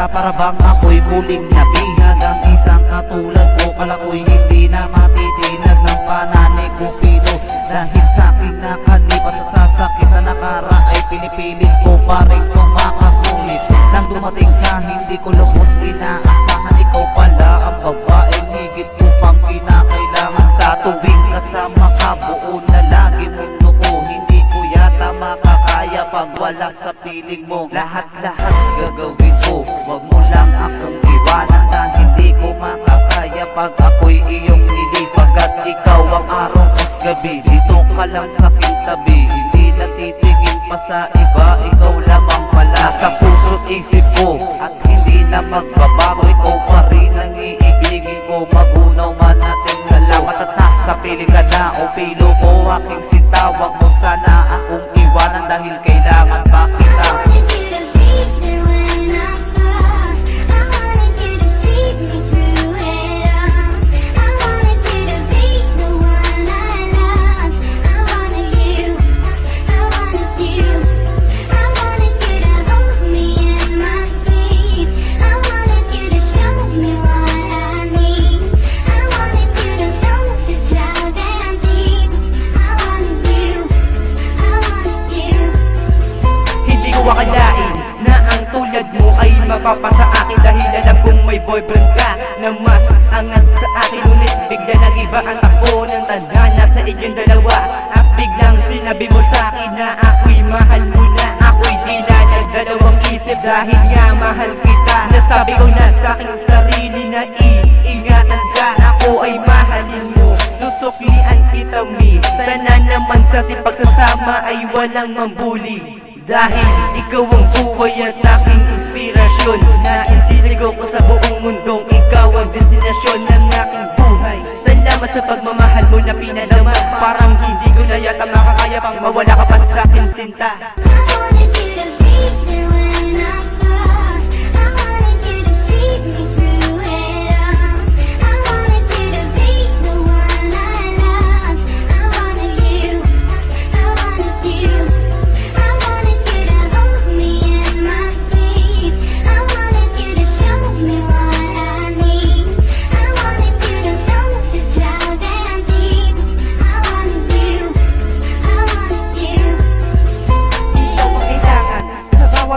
ka, para bang ako'y muling nabihag. Ang isang katulad ko, kala ko'y hindi na matitinag ng pananay Cupido. Dahil sa aking nakalipas sa sasakit na nakara ay pinipilit ko pa rin tumakas. Ngunit nang dumating ka, hindi ko lubos inaasahan. Ikaw pala ang babaeng higit ko pang kinakailangan. Sa tuwing kasama ka, buo na lagi mundo ko. Hindi ko yata makakaya pag wala sa piling mo. Lahat-lahat gagawin ko, wag mo lang akong iwanan. Na hindi ko makakaya pag ako'y iyong nilis. Pagkat ikaw ang araw at gabi, dito ka lang sa aking tabi. Hindi natitingin pa sa iba, ikaw lamang pala. Sa puso't isip ko at hindi na magbabago. Ikaw pa rin ang iibigin ko, magunaw man natin. Salamat at nasa piling ka na o pilo ko. Aking sinta, wag mo sana akong iwanan. Dahil kailangan pa kita. Akalain na ang tulad mo ay mapapasa akin. Dahil alam kong may boyfriend ka na mas angat sa akin. Ngunit bigla nag-iba ang takbo ng tadhana sa inyong dalawa. At biglang sinabi mo sa akin na ako'y mahal mo na. Ako'y di na nagdalawang isip dahil nga mahal kita. Nasabi ko na sa aking sarili na iingatan ka. Ako ay mahalin mo, susuklian kita mi. Sana naman sa ating pagsasama ay walang mambuli. Dahil ikaw ang buhay at aking inspirasyon. Naisisigaw ko sa buong mundong ikaw ang destinasyon ng aking buhay. Salamat sa pagmamahal mo na pinadama. Parang hindi ko na yata makakaya pang mawala ka pa sa akin, sinta.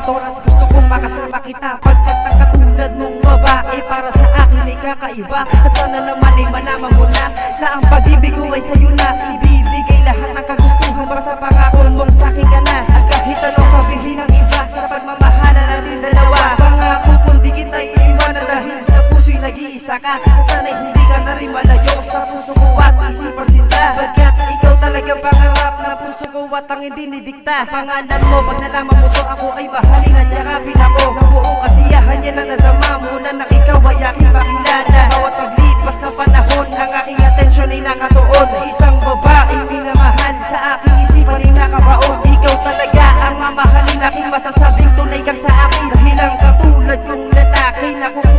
Oras gusto kong makasama kita. Pagkat ang katulad mong babae para sa akin ay kakaiba. At sana naman ay malaman mo na sa ang pag-ibig ko ay sa'yo na. Ibibigay lahat ng kagustuhan basta pangako mong sa'kin ka na. At kahit anong sabihin ng iba sa pagmamahalan natin dalawa, pangako kung di kita iiwanan. Dahil sa puso'y nag-iisa ka. At sana'y hindi ka na rin malayo sa puso ko at isipan sinta. Pagkat ikaw talagang pangarap na puso ko at ang dinidikta. Pangalan mo, pag nalaman mo to, ako ay mahalin at yakapin ako. Ng buong kasiyahan niya na nadama mo na ikaw ay aking makilala. Bawat paglipas na panahon, ang aking atensyon ay nakatuon sa isang babaeng minamahal. Sa aking isipan ay nakabaon. Ikaw talaga ang mamahalin, aking masasabing tunay kang sa akin. Dahil ang katulad kong lalaki na kung